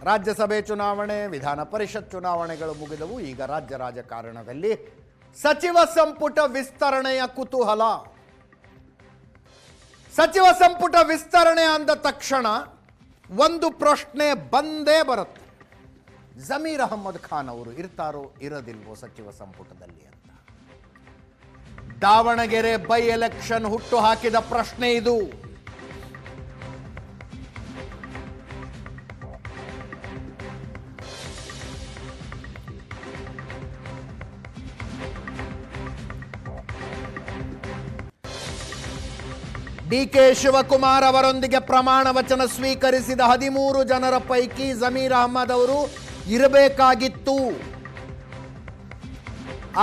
ರಾಜ್ಯಸಭೆ ಚುನಾವಣೆ, ವಿಧಾನ ಪರಿಷತ್ ಚುನಾವಣೆಗಳು ಮುಗಿದವು. ಈಗ ರಾಜ್ಯ ರಾಜಕಾರಣದಲ್ಲಿ ಸಚಿವ ಸಂಪುಟ ವಿಸ್ತರಣೆಯ ಕುತೂಹಲ. ಸಚಿವ ಸಂಪುಟ ವಿಸ್ತರಣೆ ಅಂದ ತಕ್ಷಣ ಒಂದು ಪ್ರಶ್ನೆ ಬಂದೇ ಬರುತ್ತೆ. ಜಮೀರ್ ಅಹಮ್ಮದ್ ಖಾನ್ ಅವರು ಇರ್ತಾರೋ ಇರೋದಿಲ್ವೋ ಸಚಿವ ಸಂಪುಟದಲ್ಲಿ ಅಂತ. ದಾವಣಗೆರೆ ಬೈ ಎಲೆಕ್ಷನ್ ಹುಟ್ಟು ಹಾಕಿದ ಪ್ರಶ್ನೆ ಇದು. ಡಿಕೆ ಶಿವಕುಮಾರ್ ಅವರೊಂದಿಗೆ ಪ್ರಮಾಣ ವಚನ ಸ್ವೀಕರಿಸಿದ 13 ಜನರ ಪೈಕಿ ಜಮೀರ್ ಅಹಮ್ಮದ್ ಅವರು ಇರಬೇಕಾಗಿತ್ತು.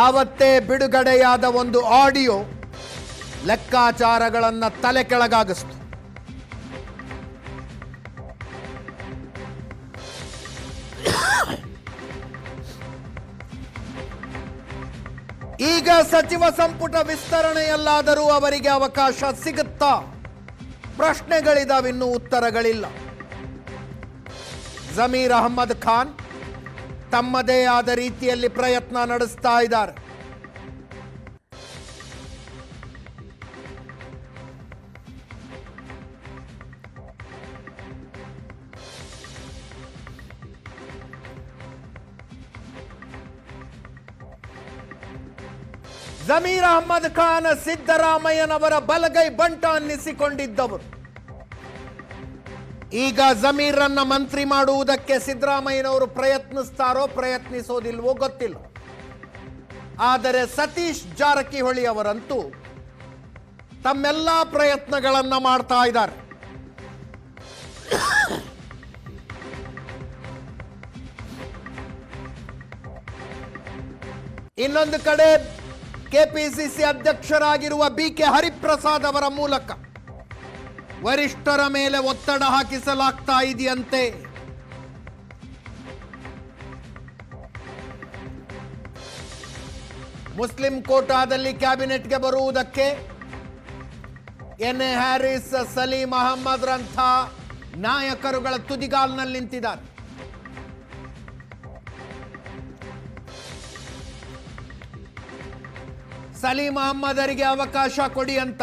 ಆವತ್ತೇ ಬಿಡುಗಡೆಯಾದ ಒಂದು ಆಡಿಯೋ ಲೆಕ್ಕಾಚಾರಗಳನ್ನು ತಲೆ ಕೆಳಗಾಗಿಸ್ತು. ಈಗ ಸಚಿವ ಸಂಪುಟ ವಿಸ್ತರಣೆಯಲ್ಲಾದರೂ ಅವರಿಗೆ ಅವಕಾಶ ಸಿಗುತ್ತಾ? ಪ್ರಶ್ನೆಗಳಿದಾವಿನ್ನೂ ಉತ್ತರಗಳಿಲ್ಲ. ಜಮೀರ್ ಅಹಮ್ಮದ್ ಖಾನ್ ತಮ್ಮದೇ ಆದ ರೀತಿಯಲ್ಲಿ ಪ್ರಯತ್ನ ನಡೆಸ್ತಾ ಇದ್ದಾರೆ. ಜಮೀರ್ ಅಹಮ್ಮದ್ ಖಾನ್ ಸಿದ್ದರಾಮಯ್ಯನವರ ಬಲಗೈ ಬಂಟ ಅನ್ನಿಸಿಕೊಂಡಿದ್ದವರು. ಈಗ ಜಮೀರನ್ನ ಮಂತ್ರಿ ಮಾಡುವುದಕ್ಕೆ ಸಿದ್ದರಾಮಯ್ಯನವರು ಪ್ರಯತ್ನಿಸೋದಿಲ್ವೋ ಗೊತ್ತಿಲ್ಲ. ಆದರೆ ಸತೀಶ್ ಜಾರಕಿಹೊಳಿ ಅವರಂತೂ ತಮ್ಮೆಲ್ಲ ಪ್ರಯತ್ನಗಳನ್ನ ಮಾಡ್ತಾ ಇದ್ದಾರೆ. ಇನ್ನೊಂದು ಕಡೆ ಕೆಪಿಸಿಸಿ ಅಧ್ಯಕ್ಷರಾಗಿರುವ ಬಿಕೆ ಹರಿಪ್ರಸಾದ್ ಅವರ ಮೂಲಕ ವರಿಷ್ಠರ ಮೇಲೆ ಒತ್ತಡ ಹಾಕಿಸಲಾಗ್ತಾ ಇದೆಯಂತೆ. ಮುಸ್ಲಿಂ ಕೋಟಾದಲ್ಲಿ ಕ್ಯಾಬಿನೆಟ್ಗೆ ಬರುವುದಕ್ಕೆ ಎನ್.ಎ. ಹ್ಯಾರಿಸ್, ಸಲೀಂ ಅಹಮ್ಮದ್ ರಂಥ ನಾಯಕರುಗಳ ತುದಿಗಾಲ್ನಲ್ಲಿ ನಿಂತಿದ್ದಾರೆ. ಸಲೀಂ ಅಹಮ್ಮದರಿಗೆ ಅವಕಾಶ ಕೊಡಿ ಅಂತ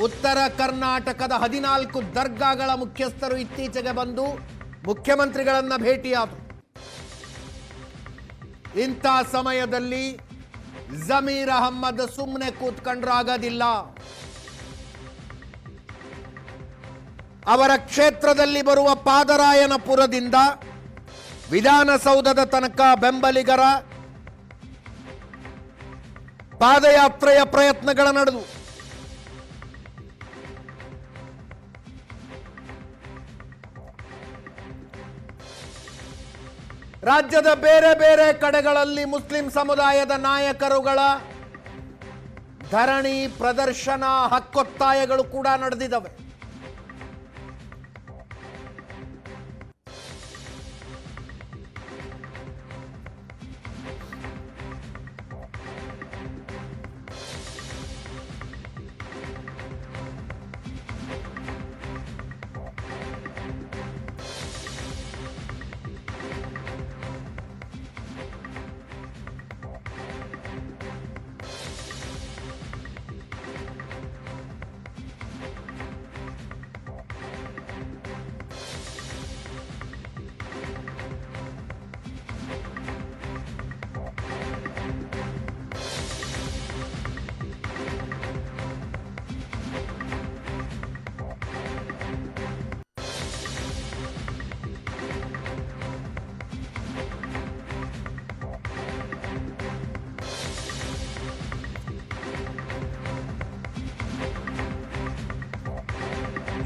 ಉತ್ತರ ಕರ್ನಾಟಕದ 14 ದರ್ಗಾಗಳ ಮುಖ್ಯಸ್ಥರು ಇತ್ತೀಚೆಗೆ ಬಂದು ಮುಖ್ಯಮಂತ್ರಿಗಳನ್ನ ಭೇಟಿಯಾದರು. ಇಂಥ ಸಮಯದಲ್ಲಿ ಜಮೀರ್ ಅಹಮ್ಮದ್ ಸುಮ್ಮನೆ ಕೂತ್ಕೊಂಡ್ರಾಗೋದಿಲ್ಲ. ಅವರ ಕ್ಷೇತ್ರದಲ್ಲಿ ಬರುವ ಪಾದರಾಯನಪುರದಿಂದ ವಿಧಾನಸೌಧದ ತನಕ ಬೆಂಬಲಿಗರ ಪಾದಯಾತ್ರೆಯ ಪ್ರಯತ್ನಗಳ ನಡೆದು ರಾಜ್ಯದ ಬೇರೆ ಬೇರೆ ಕಡೆಗಳಲ್ಲಿ ಮುಸ್ಲಿಂ ಸಮುದಾಯದ ನಾಯಕರುಗಳ ಧರಣಿ, ಪ್ರದರ್ಶನ, ಹಕ್ಕೊತ್ತಾಯಗಳು ಕೂಡ ನಡೆದಿದ್ದಾವೆ.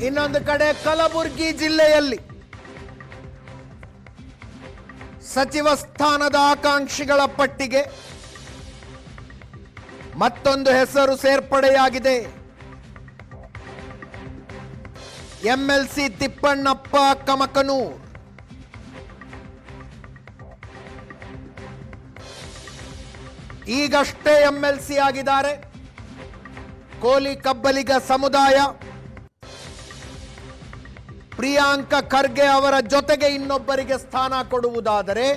ಇನ್ನೊಂದು ಕಡೆ ಕಲಬುರಗಿ ಜಿಲ್ಲೆಯಲ್ಲಿ ಸಚಿವ ಸ್ಥಾನದ ಆಕಾಂಕ್ಷಿಗಳ ಪಟ್ಟಿಗೆ ಮತ್ತೊಂದು ಹೆಸರು ಸೇರ್ಪಡೆಯಾಗಿದೆ. ಎಂಎಲ್ಸಿ ತಿಪ್ಪಣ್ಣಪ್ಪ ಕಮಕನೂರ್. ಈಗಷ್ಟೇ ಎಂಎಲ್ಸಿ ಆಗಿದ್ದಾರೆ. ಕೋಲಿ ಕಬ್ಬಲಿಗ ಸಮುದಾಯ ಪ್ರಿಯಾಂಕ ಖರ್ಗೆ ಅವರ ಜೊತೆಗೆ ಇನ್ನೊಬ್ಬರಿಗೆ ಸ್ಥಾನ ಕೊಡುವುದಾದರೆ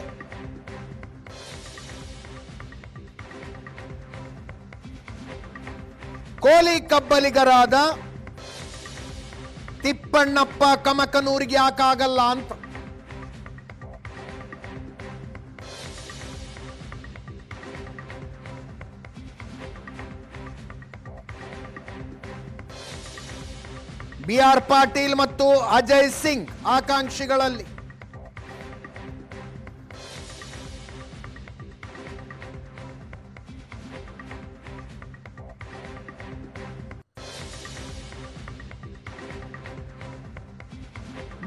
ಕೋಲಿ ಕಬ್ಬಲಿಗರಾದ ತಿಪ್ಪಣ್ಣಪ್ಪ ಕಮಕನೂರಿಗೆ ಯಾಕಾಗಲ್ಲ ಅಂತ. BR ಪಾಟೀಲ್ ಮತ್ತು ಅಜಯ್ ಸಿಂಗ್ ಆಕಾಂಕ್ಷಿಗಳಲ್ಲಿ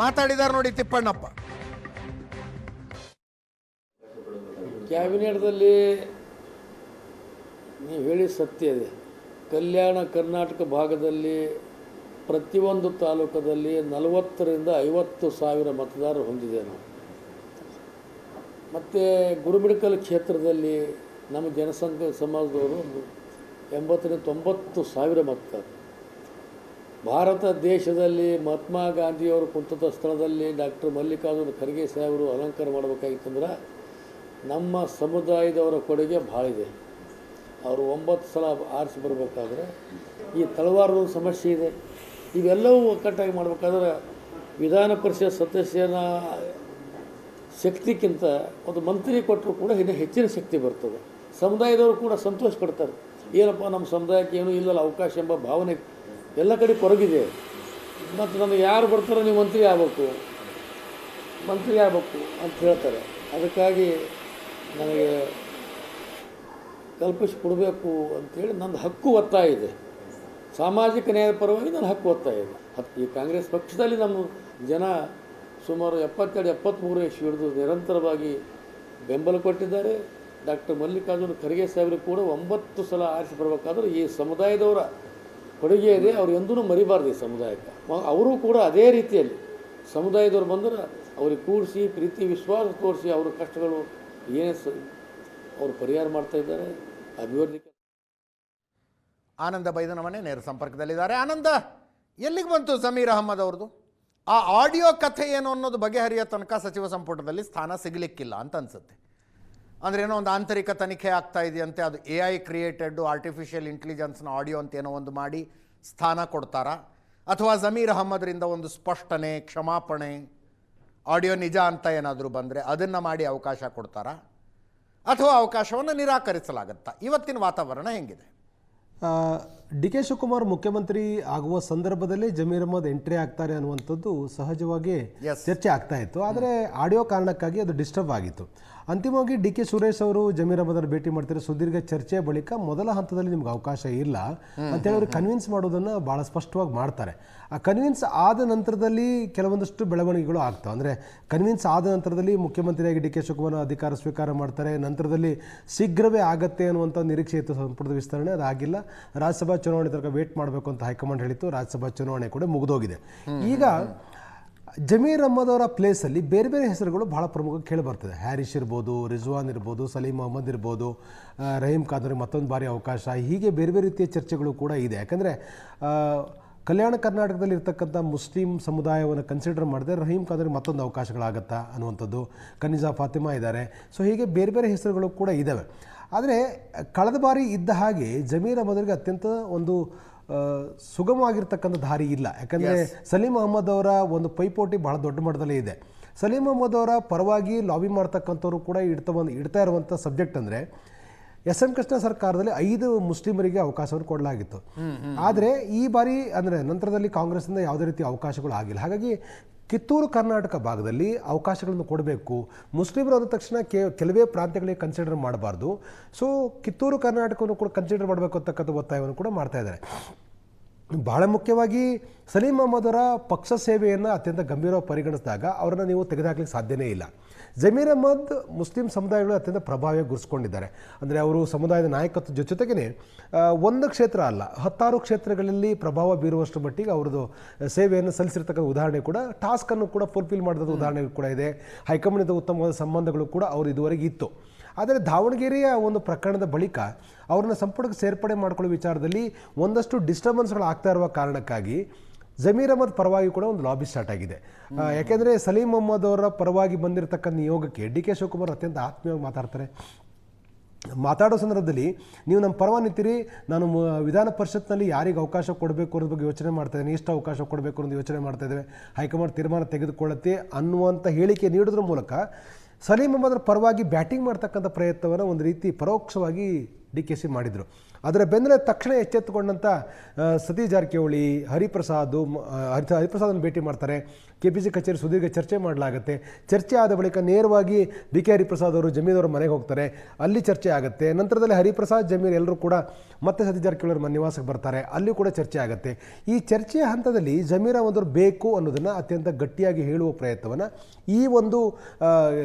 ಮಾತಾಡಿದಾರೆ ನೋಡಿ ತಿಪ್ಪಣ್ಣಪ್ಪ. ಕ್ಯಾಬಿನೆಟ್ದಲ್ಲಿ ನೀವು ಹೇಳಿ ಸತ್ಯ ಇದೆ. ಕಲ್ಯಾಣ ಕರ್ನಾಟಕ ಭಾಗದಲ್ಲಿ ಪ್ರತಿಯೊಂದು ತಾಲೂಕದಲ್ಲಿ 40,000 to 50,000 ಮತದಾರರು ಹೊಂದಿದೆ ನಾವು. ಮತ್ತು ಗುರುಮಿಡಕಲ್ ಕ್ಷೇತ್ರದಲ್ಲಿ ನಮ್ಮ ಜನಸಂಖ್ಯೆ ಸಮಾಜದವರು 80,000 to 90,000 ಮತದಾರರು. ಭಾರತ ದೇಶದಲ್ಲಿ ಮಹಾತ್ಮ ಗಾಂಧಿಯವರು ಕುಂತದ ಸ್ಥಳದಲ್ಲಿ ಡಾಕ್ಟರ್ ಮಲ್ಲಿಕಾರ್ಜುನ ಖರ್ಗೆ ಸಾಹೇಬರು ಅಲಂಕಾರ ಮಾಡಬೇಕಾಗಿತ್ತಂದ್ರೆ ನಮ್ಮ ಸಮುದಾಯದವರ ಕೊಡುಗೆ ಭಾಳ ಇದೆ. ಅವರು 9 ಸಲ ಆರಿಸಿ ಬರಬೇಕಾದ್ರೆ ಈ ತಳವಾರದ ಸಮಸ್ಯೆ ಇದೆ. ಇವೆಲ್ಲವೂ ಒಕ್ಕಟ್ಟಾಗಿ ಮಾಡಬೇಕಾದ್ರೆ ವಿಧಾನ ಪರಿಷತ್ ಸದಸ್ಯನ ಶಕ್ತಿಗಿಂತ ಒಂದು ಮಂತ್ರಿ ಕೊಟ್ಟರು ಕೂಡ ಇನ್ನೂ ಹೆಚ್ಚಿನ ಶಕ್ತಿ ಬರ್ತದೆ. ಸಮುದಾಯದವರು ಕೂಡ ಸಂತೋಷ ಪಡ್ತಾರೆ. ಏನಪ್ಪ ನಮ್ಮ ಸಮುದಾಯಕ್ಕೆ ಏನೂ ಇಲ್ಲಲ್ಲ ಅವಕಾಶ ಎಂಬ ಭಾವನೆ ಎಲ್ಲ ಕಡೆ ಕೊರಗಿದೆ. ಮತ್ತು ನನಗೆ ಯಾರು ಬರ್ತಾರೋ ನೀವು ಮಂತ್ರಿ ಆಗಬೇಕು ಅಂತ ಹೇಳ್ತಾರೆ. ಅದಕ್ಕಾಗಿ ನನಗೆ ಕಲ್ಪಿಸಿಕೊಡಬೇಕು ಅಂಥೇಳಿ ನನ್ನ ಹಕ್ಕು ಒತ್ತಾಯ ಇದೆ. ಸಾಮಾಜಿಕ ನ್ಯಾಯದ ಪರವಾಗಿ ನನ್ನ ಹಕ್ಕು ಒತ್ತಾಯ ಇದೆ. ಈ ಕಾಂಗ್ರೆಸ್ ಪಕ್ಷದಲ್ಲಿ ನಮ್ಮ ಜನ ಸುಮಾರು 72-73 ಹಿಡಿದು ನಿರಂತರವಾಗಿ ಬೆಂಬಲ ಕೊಟ್ಟಿದ್ದಾರೆ. ಡಾಕ್ಟರ್ ಮಲ್ಲಿಕಾರ್ಜುನ ಖರ್ಗೆ ಸಾಹೇಬರು ಕೂಡ 9 ಸಲ ಆರಿಸಿ ಬರಬೇಕಾದ್ರೆ ಈ ಸಮುದಾಯದವರ ಕೊಡುಗೆ ಇದೆ. ಅವ್ರು ಎಂದೂ ಮರಿಬಾರ್ದು ಈ ಸಮುದಾಯಕ್ಕೆ. ಅವರು ಕೂಡ ಅದೇ ರೀತಿಯಲ್ಲಿ ಸಮುದಾಯದವ್ರು ಬಂದ್ರೆ ಅವ್ರಿಗೆ ಕೂಡಿಸಿ ಪ್ರೀತಿ ವಿಶ್ವಾಸ ತೋರಿಸಿ ಅವ್ರ ಕಷ್ಟಗಳು ಏನೇ ಅವರು ಪರಿಹಾರ ಮಾಡ್ತಾಯಿದ್ದಾರೆ. ಅಭಿವೃದ್ಧಿ. ಆನಂದ ಬೈದನಮನೆ ನೇರ ಸಂಪರ್ಕದಲ್ಲಿದ್ದಾರೆ. ಆನಂದ, ಎಲ್ಲಿಗೆ ಬಂತು ಜಮೀರ್ ಅಹ್ಮದ್ ಅವ್ರದ್ದು ಆ ಆಡಿಯೋ ಕಥೆ ಏನು ಅನ್ನೋದು ಬಗೆಹರಿಯೋ ತನಕ ಸಚಿವ ಸಂಪುಟದಲ್ಲಿ ಸ್ಥಾನ ಸಿಗಲಿಕ್ಕಿಲ್ಲ ಅಂತ ಅನಿಸುತ್ತೆ. ಅಂದರೆ ಏನೋ ಒಂದು ಆಂತರಿಕ ತನಿಖೆ ಆಗ್ತಾ ಇದೆಯಂತೆ. ಅದು AI ಕ್ರಿಯೇಟೆಡ್ಡು ಆರ್ಟಿಫಿಷಿಯಲ್ ಇಂಟೆಲಿಜೆನ್ಸ್ನ ಆಡಿಯೋ ಅಂತ ಏನೋ ಒಂದು ಮಾಡಿ ಸ್ಥಾನ ಕೊಡ್ತಾರಾ, ಅಥವಾ ಜಮೀರ್ ಅಹ್ಮದ್ರಿಂದ ಒಂದು ಸ್ಪಷ್ಟನೆ, ಕ್ಷಮಾಪಣೆ, ಆಡಿಯೋ ನಿಜ ಅಂತ ಏನಾದರೂ ಬಂದರೆ ಅದನ್ನು ಮಾಡಿ ಅವಕಾಶ ಕೊಡ್ತಾರಾ, ಅಥವಾ ಅವಕಾಶವನ್ನು ನಿರಾಕರಿಸಲಾಗುತ್ತಾ? ಇವತ್ತಿನ ವಾತಾವರಣ ಹೆಂಗಿದೆ? ಡಿ ಕೆ ಶಿವಕುಮಾರ್ ಮುಖ್ಯಮಂತ್ರಿ ಆಗುವ ಸಂದರ್ಭದಲ್ಲೇ ಜಮೀರ್ ಅಹ್ಮದ್ ಎಂಟ್ರಿ ಆಗ್ತಾರೆ ಅನ್ನುವಂಥದ್ದು ಸಹಜವಾಗಿ ಚರ್ಚೆ ಆಗ್ತಾ ಇತ್ತು. ಆದರೆ ಆಡಿಯೋ ಕಾರಣಕ್ಕಾಗಿ ಅದು ಡಿಸ್ಟರ್ಬ್ ಆಗಿತ್ತು. ಅಂತಿಮವಾಗಿ ಡಿ ಕೆ ಸುರೇಶ್ ಅವರು ಜಮೀರ್ ಅಹ್ಮದನ್ನು ಭೇಟಿ ಮಾಡ್ತಾರೆ. ಸುದೀರ್ಘ ಚರ್ಚೆಯ ಬಳಿಕ ಮೊದಲ ಹಂತದಲ್ಲಿ ನಿಮ್ಗೆ ಅವಕಾಶ ಇಲ್ಲ ಅಂತೇಳಿ ಅವ್ರಿಗೆ ಕನ್ವಿನ್ಸ್ ಮಾಡೋದನ್ನು ಭಾಳ ಸ್ಪಷ್ಟವಾಗಿ ಮಾಡ್ತಾರೆ. ಆ ಕನ್ವಿನ್ಸ್ ಆದ ನಂತರದಲ್ಲಿ ಕೆಲವೊಂದಷ್ಟು ಬೆಳವಣಿಗೆಗಳು ಆಗ್ತವೆ. ಅಂದರೆ ಕನ್ವಿನ್ಸ್ ಆದ ನಂತರದಲ್ಲಿ ಮುಖ್ಯಮಂತ್ರಿಯಾಗಿ ಡಿ ಕೆ ಶಿವಕುಮಾರ್ ಅಧಿಕಾರ ಸ್ವೀಕಾರ ಮಾಡ್ತಾರೆ. ನಂತರದಲ್ಲಿ ಶೀಘ್ರವೇ ಆಗತ್ತೆ ಅನ್ನುವಂಥ ನಿರೀಕ್ಷೆ ಇತ್ತು ಸಂಪುಟದ ವಿಸ್ತರಣೆ. ಅದಾಗಿಲ್ಲ. ರಾಜ್ಯಸಭಾ ಚುನಾವಣೆ ತನಕ ವೇಟ್ ಮಾಡಬೇಕು ಅಂತ ಹೈಕಮಾಂಡ್ ಹೇಳಿತ್ತು. ರಾಜ್ಯಸಭಾ ಚುನಾವಣೆ ಕೂಡ ಮುಗಿದೋಗಿದೆ. ಈಗ ಜಮೀರ್ ಅಹ್ಮದ್ ಅವರ ಪ್ಲೇಸಲ್ಲಿ ಬೇರೆ ಬೇರೆ ಹೆಸರುಗಳು ಭಾಳ ಪ್ರಮುಖ ಕೇಳಿ ಬರ್ತದೆ. ಹ್ಯಾರಿಸ್ ಇರ್ಬೋದು, ರಿಜ್ವಾನ್ ಇರ್ಬೋದು, ಸಲೀಂ ಅಹ್ಮದ್ ಇರ್ಬೋದು, ರಹೀಂ ಖಾನ್ ಅವರಿಗೆ ಮತ್ತೊಂದು ಬಾರಿ ಅವಕಾಶ, ಹೀಗೆ ಬೇರೆ ಬೇರೆ ರೀತಿಯ ಚರ್ಚೆಗಳು ಕೂಡ ಇದೆ. ಯಾಕಂದರೆ ಕಲ್ಯಾಣ ಕರ್ನಾಟಕದಲ್ಲಿ ಇರ್ತಕ್ಕಂಥ ಮುಸ್ಲಿಂ ಸಮುದಾಯವನ್ನು ಕನ್ಸಿಡರ್ ಮಾಡಿದ್ರೆ ರಹೀಂ ಖಾನ್ ಅವರಿಗೆ ಮತ್ತೊಂದು ಅವಕಾಶಗಳಾಗತ್ತಾ ಅನ್ನುವಂಥದ್ದು, ಕನಿಜಾ ಫಾತಿಮಾ ಇದ್ದಾರೆ. ಸೊ ಹೀಗೆ ಬೇರೆ ಬೇರೆ ಹೆಸರುಗಳು ಕೂಡ ಇದ್ದಾವೆ. ಆದರೆ ಕಳೆದ ಬಾರಿ ಇದ್ದ ಹಾಗೆ ಜಮೀರ್ ಅಹ್ಮದ್ರಿಗೆ ಅತ್ಯಂತ ಒಂದು ಸುಗಮವಾಗಿರ್ತಕ್ಕಂಥ ದಾರಿ ಇಲ್ಲ. ಯಾಕಂದರೆ ಸಲೀಂ ಅಹ್ಮದ್ ಅವರ ಒಂದು ಪೈಪೋಟಿ ಭಾಳ ದೊಡ್ಡ ಮಟ್ಟದಲ್ಲೇ ಇದೆ. ಸಲೀಂ ಅಹ್ಮದ್ ಅವರ ಪರವಾಗಿ ಲಾಬಿ ಮಾಡ್ತಕ್ಕಂಥವ್ರು ಕೂಡ ಇಡ್ತಾ ಇರುವಂಥ ಸಬ್ಜೆಕ್ಟ್ ಅಂದರೆ SM ಕೃಷ್ಣ ಸರ್ಕಾರದಲ್ಲಿ 5 ಮುಸ್ಲಿಮರಿಗೆ ಅವಕಾಶವನ್ನು ಕೊಡಲಾಗಿತ್ತು. ಆದರೆ ಈ ಬಾರಿ ಅಂದರೆ ನಂತರದಲ್ಲಿ ಕಾಂಗ್ರೆಸ್ಸಿಂದ ಯಾವುದೇ ರೀತಿಯ ಅವಕಾಶಗಳು ಆಗಿಲ್ಲ. ಹಾಗಾಗಿ ಕಿತ್ತೂರು ಕರ್ನಾಟಕ ಭಾಗದಲ್ಲಿ ಅವಕಾಶಗಳನ್ನು ಕೊಡಬೇಕು. ಮುಸ್ಲಿಮರು ಅಂದ ತಕ್ಷಣ ಕೆಲವೇ ಪ್ರಾಂತ್ಯಗಳಿಗೆ ಕನ್ಸಿಡರ್ ಮಾಡಬಾರ್ದು. ಸೊ ಕಿತ್ತೂರು ಕರ್ನಾಟಕವನ್ನು ಕೂಡ ಕನ್ಸಿಡರ್ ಮಾಡಬೇಕು ಅಂತಕ್ಕಂಥ ಒತ್ತಾಯವನ್ನು ಕೂಡ ಮಾಡ್ತಾ ಇದ್ದಾರೆ. ಭಾಳ ಮುಖ್ಯವಾಗಿ ಸಲೀಂ ಅಹ್ಮದ್ ಅವರ ಪಕ್ಷ ಸೇವೆಯನ್ನು ಅತ್ಯಂತ ಗಂಭೀರವಾಗಿ ಪರಿಗಣಿಸಿದಾಗ ಅವರನ್ನು ನೀವು ತೆಗೆದುಹಾಕಲಿಕ್ಕೆ ಸಾಧ್ಯನೇ ಇಲ್ಲ. ಜಮೀರ್ ಅಹ್ಮದ್ ಮುಸ್ಲಿಂ ಸಮುದಾಯಗಳು ಅತ್ಯಂತ ಪ್ರಭಾವಿಯಾಗಿ ಗುರುಸ್ಕೊಂಡಿದ್ದಾರೆ. ಅಂದರೆ ಅವರು ಸಮುದಾಯದ ನಾಯಕತ್ವ ಜೊತೆಗೇ ಒಂದು ಕ್ಷೇತ್ರ ಅಲ್ಲ 10 ಕ್ಷೇತ್ರಗಳಲ್ಲಿ ಪ್ರಭಾವ ಬೀರುವಷ್ಟು ಮಟ್ಟಿಗೆ ಅವ್ರದ್ದು ಸೇವೆಯನ್ನು ಸಲ್ಲಿಸಿರ್ತಕ್ಕಂಥ ಉದಾಹರಣೆ ಕೂಡ, ಟಾಸ್ಕನ್ನು ಕೂಡ ಫುಲ್ಫಿಲ್ ಮಾಡಿದ ಉದಾಹರಣೆಗಳು ಕೂಡ ಇದೆ. ಹೈಕಮಾಂಡ್ನ ಉತ್ತಮವಾದ ಸಂಬಂಧಗಳು ಕೂಡ ಅವರು ಇದುವರೆಗೆ ಇತ್ತು. ಆದರೆ ದಾವಣಗೆರೆಯ ಒಂದು ಪ್ರಕರಣದ ಬಳಿಕ ಅವ್ರನ್ನ ಸಂಪುಟಕ್ಕೆ ಸೇರ್ಪಡೆ ಮಾಡ್ಕೊಳ್ಳೋ ವಿಚಾರದಲ್ಲಿ ಒಂದಷ್ಟು ಡಿಸ್ಟರ್ಬೆನ್ಸ್ಗಳು ಆಗ್ತಾ ಇರುವ ಕಾರಣಕ್ಕಾಗಿ ಜಮೀರ್ ಅಹಮದ್ ಪರವಾಗಿ ಕೂಡ ಒಂದು ಲಾಬಿ ಸ್ಟಾರ್ಟ್ ಆಗಿದೆ. ಯಾಕೆಂದರೆ ಸಲೀಂ ಅಹಮದ್ ಅವರ ಪರವಾಗಿ ಬಂದಿರತಕ್ಕಂಥ ನಿಯೋಗಕ್ಕೆ ಡಿ ಕೆ ಶಿವಕುಮಾರ್ ಅತ್ಯಂತ ಆತ್ಮೀಯವಾಗಿ ಮಾತಾಡ್ತಾರೆ. ಮಾತಾಡೋ ಸಂದರ್ಭದಲ್ಲಿ ನೀವು ನಮ್ಮ ಪರವಾಗಿ ನಿಂತಿರಿ, ನಾನು ವಿಧಾನ ಪರಿಷತ್ನಲ್ಲಿ ಯಾರಿಗೆ ಅವಕಾಶ ಕೊಡಬೇಕು ಅನ್ನೋದ್ರ ಬಗ್ಗೆ ಯೋಚನೆ ಮಾಡ್ತಾ ಇದ್ದೀನಿ, ಎಷ್ಟು ಅವಕಾಶ ಕೊಡಬೇಕು ಅನ್ನೋದು ಯೋಚನೆ ಮಾಡ್ತಾ ಇದ್ದೇವೆ, ಹೈಕಮಾಂಡ್ ತೀರ್ಮಾನ ತೆಗೆದುಕೊಳ್ಳುತ್ತೆ ಅನ್ನುವಂಥ ಹೇಳಿಕೆ ನೀಡೋದ್ರ ಮೂಲಕ ಸಲೀಂ ಅಹಮದ್ರ ಪರವಾಗಿ ಬ್ಯಾಟಿಂಗ್ ಮಾಡ್ತಕ್ಕಂಥ ಪ್ರಯತ್ನವನ್ನು ಒಂದು ರೀತಿ ಪರೋಕ್ಷವಾಗಿ ಡಿ ಕೆ ಸಿ ಮಾಡಿದರು. ಅದರ ಬೆನ್ನಲ್ಲೇ ತಕ್ಷಣ ಎಚ್ಚೆತ್ತುಕೊಂಡಂಥ ಸತೀಶ್ ಜಾರಕಿಹೊಳಿ, ಹರಿಪ್ರಸಾದನ್ನು ಭೇಟಿ ಮಾಡ್ತಾರೆ. KPC ಕಚೇರಿ ಸುದೀರ್ಘ ಚರ್ಚೆ ಮಾಡಲಾಗುತ್ತೆ. ಚರ್ಚೆ ಆದ ಬಳಿಕ ನೇರವಾಗಿ BK ಹರಿಪ್ರಸಾದ್ ಅವರು ಜಮೀರ್ ಅವರ ಮನೆಗೆ ಹೋಗ್ತಾರೆ, ಅಲ್ಲಿ ಚರ್ಚೆ ಆಗುತ್ತೆ. ನಂತರದಲ್ಲಿ ಹರಿಪ್ರಸಾದ್, ಜಮೀರ್ ಎಲ್ಲರೂ ಕೂಡ ಮತ್ತೆ ಸತೀಶ್ ಜಾರಕಿಹೊಳಿ ಅವರ ನಿವಾಸಕ್ಕೆ ಬರ್ತಾರೆ, ಅಲ್ಲಿ ಕೂಡ ಚರ್ಚೆ ಆಗುತ್ತೆ. ಈ ಚರ್ಚೆಯ ಹಂತದಲ್ಲಿ ಜಮೀರ್ ಅಹಮದ್ ಅವರು ಬೇಕು ಅನ್ನೋದನ್ನು ಅತ್ಯಂತ ಗಟ್ಟಿಯಾಗಿ ಹೇಳುವ ಪ್ರಯತ್ನವನ್ನು ಈ ಒಂದು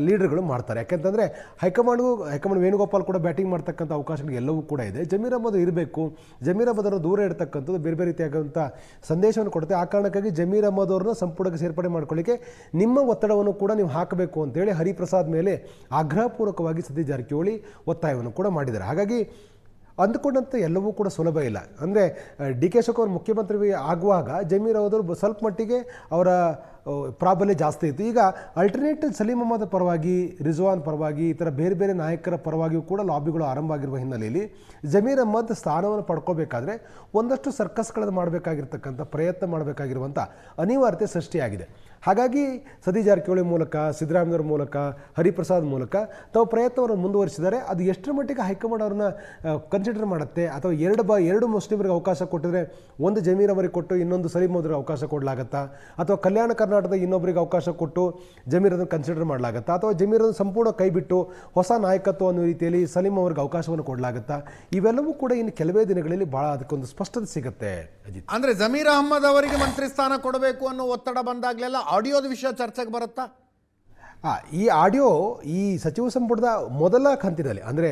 ಲೀಡರ್ಗಳು ಮಾಡ್ತಾರೆ. ಯಾಕೆಂತಂದರೆ ಹೈಕಮಾಂಡ್ ವೇಣುಗೋಪಾಲ್ ಕೂಡ ಬ್ಯಾಟಿಂಗ್ ಮಾಡ್ತಕ್ಕಂಥ ಅವಕಾಶಗಳು ಎಲ್ಲವೂ ಕೂಡ ಇದೆ. ಜಮೀರ್ ಅಹಮದ್ ಇರಬೇಕು, ಜಮೀರ್ ಅಹಮದ್ ಅವರನ್ನು ದೂರ ಇಡ್ತಕ್ಕಂಥದ್ದು ಬೇರೆ ಬೇರೆ ರೀತಿಯಾದಂಥ ಸಂದೇಶವನ್ನು ಕೊಡುತ್ತೆ. ಆ ಕಾರಣಕ್ಕಾಗಿ ಜಮೀರ್ ಅಹಮದ್ ಅವ್ರನ್ನ ಸಂಪುಟಕ್ಕೆ ಸೇರ್ಪಡೆ ಮಾಡ್ಕೊಳ್ಳಿಕ್ಕೆ ನಿಮ್ಮ ಒತ್ತಡವನ್ನು ಕೂಡ ನೀವು ಹಾಕಬೇಕು ಅಂತೇಳಿ ಹರಿಪ್ರಸಾದ್ ಮೇಲೆ ಆಗ್ರಹಪೂರ್ವಕವಾಗಿ ಸತೀಶ್ ಜಾರಕಿಹೊಳಿ ಒತ್ತಾಯವನ್ನು ಕೂಡ ಮಾಡಿದ್ದಾರೆ. ಹಾಗಾಗಿ ಅಂದುಕೊಂಡಂತೆ ಎಲ್ಲವೂ ಕೂಡ ಸುಲಭ ಇಲ್ಲ. ಅಂದರೆ ಡಿ ಕೆ ಶಿವಕುಮಾರ್ ಮುಖ್ಯಮಂತ್ರಿ ಆಗುವಾಗ ಜಮೀರ್ ಅವರು ಸ್ವಲ್ಪ ಮಟ್ಟಿಗೆ ಅವರ ಪ್ರಾಬಲ್ಯ ಜಾಸ್ತಿ ಇತ್ತು. ಈಗ ಅಲ್ಟರ್ನೇಟಿವ್ ಸಲೀಂ ಅಹಮದ್ ಪರವಾಗಿ, ರಿಜ್ವಾನ್ ಪರವಾಗಿ, ಈ ಥರ ಬೇರೆ ಬೇರೆ ನಾಯಕರ ಪರವಾಗಿಯೂ ಕೂಡ ಲಾಬಿಗಳು ಆರಂಭ ಆಗಿರುವ ಹಿನ್ನೆಲೆಯಲ್ಲಿ ಜಮೀರ್ ಅಹಮದ್ ಸ್ಥಾನವನ್ನು ಪಡ್ಕೋಬೇಕಾದ್ರೆ ಒಂದಷ್ಟು ಸರ್ಕಸ್ಗಳನ್ನು ಮಾಡಬೇಕಾಗಿರ್ತಕ್ಕಂಥ ಪ್ರಯತ್ನ ಮಾಡಬೇಕಾಗಿರುವಂಥ ಅನಿವಾರ್ಯತೆ ಸೃಷ್ಟಿಯಾಗಿದೆ. ಹಾಗಾಗಿ ಸತೀಶ್ ಜಾರಕಿಹೊಳಿ ಮೂಲಕ, ಸಿದ್ದರಾಮಯ್ಯವ್ರ ಮೂಲಕ, ಹರಿಪ್ರಸಾದ್ ಮೂಲಕ ತಾವು ಪ್ರಯತ್ನವನ್ನು ಮುಂದುವರಿಸಿದ್ದಾರೆ. ಅದು ಎಷ್ಟರ ಮಟ್ಟಿಗೆ ಹೈಕಮಾಂಡ್ ಅವ್ರನ್ನ ಕನ್ಸಿಡರ್ ಮಾಡುತ್ತೆ, ಅಥವಾ ಎರಡು ಮುಸ್ಲಿಮರಿಗೆ ಅವಕಾಶ ಕೊಟ್ಟಿದ್ರೆ ಒಂದು ಜಮೀರ್ ಅವರಿಗೆ ಕೊಟ್ಟು ಇನ್ನೊಂದು ಸಲೀಂ ಅಹಮದ್ರಿಗೆ ಅವಕಾಶ ಕೊಡಲಾಗತ್ತಾ, ಅಥವಾ ಕಲ್ಯಾಣ ಕರ್ನಾಟಕದ ಇನ್ನೊಬ್ಬರಿಗೆ ಅವಕಾಶ ಕೊಟ್ಟು ಜಮೀರ್ ಅದನ್ನು ಕನ್ಸಿಡರ್ ಮಾಡಲಾಗತ್ತಾ, ಅಥವಾ ಜಮೀರ್ ಅದನ್ನು ಸಂಪೂರ್ಣ ಕೈ ಬಿಟ್ಟು ಹೊಸ ನಾಯಕತ್ವ ಅನ್ನೋ ರೀತಿಯಲ್ಲಿ ಸಲೀಂ ಅವರಿಗೆ ಅವಕಾಶವನ್ನು ಕೊಡಲಾಗತ್ತಾ, ಇವೆಲ್ಲವೂ ಕೂಡ ಇನ್ನು ಕೆಲವೇ ದಿನಗಳಲ್ಲಿ ಭಾಳ ಅದಕ್ಕೊಂದು ಸ್ಪಷ್ಟತೆ ಸಿಗುತ್ತೆ. ಅಜಿತ್, ಅಂದರೆ ಜಮೀರ್ ಅಹಮದ್ ಅವರಿಗೆ ಮಂತ್ರಿ ಸ್ಥಾನ ಕೊಡಬೇಕು ಅನ್ನೋ ಒತ್ತಡ ಬಂದಾಗಲೆಲ್ಲ ಆಡಿಯೋದ ವಿಷಯ ಚರ್ಚೆಗೆ ಬರುತ್ತಾ? ಈ ಆಡಿಯೋ ಈ ಸಚಿವ ಸಂಪುಟದ ಮೊದಲ ಕಂತಿನಲ್ಲಿ, ಅಂದರೆ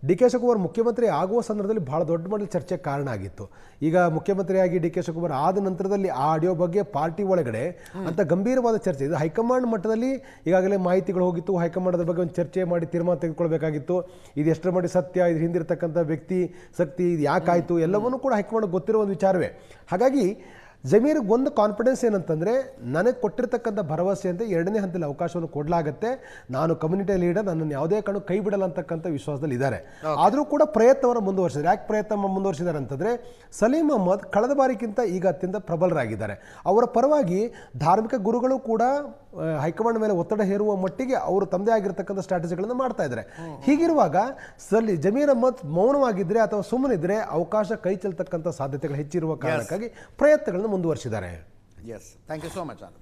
ಡಿ ಕೆ ಶಿವಕುಮಾರ್ ಮುಖ್ಯಮಂತ್ರಿ ಆಗುವ ಸಂದರ್ಭದಲ್ಲಿ ಭಾಳ ದೊಡ್ಡ ಮಟ್ಟದಲ್ಲಿ ಚರ್ಚೆಗೆ ಕಾರಣ ಆಗಿತ್ತು. ಈಗ ಮುಖ್ಯಮಂತ್ರಿಯಾಗಿ ಡಿ ಕೆ ಶಿವಕುಮಾರ್ ಆದ ನಂತರದಲ್ಲಿ ಆ ಆಡಿಯೋ ಬಗ್ಗೆ ಪಾರ್ಟಿ ಒಳಗಡೆ ಅಂತ ಗಂಭೀರವಾದ ಚರ್ಚೆ ಇದು. ಹೈಕಮಾಂಡ್ ಮಟ್ಟದಲ್ಲಿ ಈಗಾಗಲೇ ಮಾಹಿತಿಗಳು ಹೋಗಿತ್ತು, ಹೈಕಮಾಂಡ್ ಬಗ್ಗೆ ಒಂದು ಚರ್ಚೆ ಮಾಡಿ ತೀರ್ಮಾನ ತೆಗೆದುಕೊಳ್ಬೇಕಾಗಿತ್ತು. ಇದು ಎಷ್ಟರ ಮಟ್ಟಿಗೆ ಸತ್ಯ, ಇದು ಹಿಂದಿರ್ತಕ್ಕಂಥ ವ್ಯಕ್ತಿ ಶಕ್ತಿ, ಇದು ಯಾಕಾಯಿತು, ಎಲ್ಲವನ್ನೂ ಕೂಡ ಹೈಕಮಾಂಡ್ ಗೊತ್ತಿರೋ ಒಂದು ವಿಚಾರವೇ. ಹಾಗಾಗಿ ಜಮೀರ್ಗೆ ಒಂದು ಕಾನ್ಫಿಡೆನ್ಸ್ ಏನಂತಂದರೆ, ನನಗೆ ಕೊಟ್ಟಿರ್ತಕ್ಕಂಥ ಭರವಸೆಯಂತೆ ಎರಡನೇ ಹಂತದಲ್ಲಿ ಅವಕಾಶವನ್ನು ಕೊಡಲಾಗುತ್ತೆ, ನಾನು ಕಮ್ಯುನಿಟಿ ಲೀಡರ್, ನನ್ನನ್ನು ಯಾವುದೇ ಕಾರಣ ಕೈ ಬಿಡಲ್ಲ ಅಂತಕ್ಕಂಥ ವಿಶ್ವಾಸದಲ್ಲಿ ಇದ್ದಾರೆ. ಆದರೂ ಕೂಡ ಪ್ರಯತ್ನವನ್ನು ಮುಂದುವರಿಸಿದ್ದಾರೆ. ಯಾಕೆ ಪ್ರಯತ್ನ ಮುಂದುವರಿಸಿದ್ದಾರೆ ಅಂತಂದರೆ, ಸಲೀಂ ಅಹಮದ್ ಕಳೆದ ಬಾರಿಗಿಂತ ಈಗ ಅತ್ಯಂತ ಪ್ರಬಲರಾಗಿದ್ದಾರೆ. ಅವರ ಪರವಾಗಿ ಧಾರ್ಮಿಕ ಗುರುಗಳು ಕೂಡ ಹೈಕಮಾಂಡ್ ಮೇಲೆ ಒತ್ತಡ ಹೇರುವ ಮಟ್ಟಿಗೆ ಅವರು ತಮ್ಮದೇ ಆಗಿರ್ತಕ್ಕಂಥ ಸ್ಟ್ರಾಟಜಿಗಳನ್ನು ಮಾಡ್ತಾ ಇದ್ದಾರೆ. ಹೀಗಿರುವಾಗ ಜಮೀರ್ ಅಹಮದ್ ಮೌನವಾಗಿದ್ದರೆ ಅಥವಾ ಸುಮ್ಮನಿದ್ರೆ ಅವಕಾಶ ಕೈ ಚೆಲ್ತಕ್ಕಂಥ ಸಾಧ್ಯತೆಗಳು ಹೆಚ್ಚಿರುವ ಕಾರಣಕ್ಕಾಗಿ ಪ್ರಯತ್ನಗಳನ್ನು ಮುಂದುವರಿಸಿದ್ದಾರೆ. Yes, thank you so much Anand.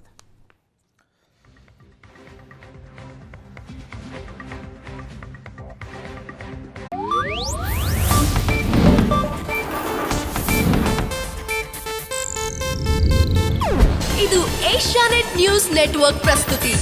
ಇದು ಏಷ್ಯಾನೆಟ್ ನ್ಯೂಸ್ ನೆಟ್ವರ್ಕ್ ಪ್ರಸ್ತುತಿ.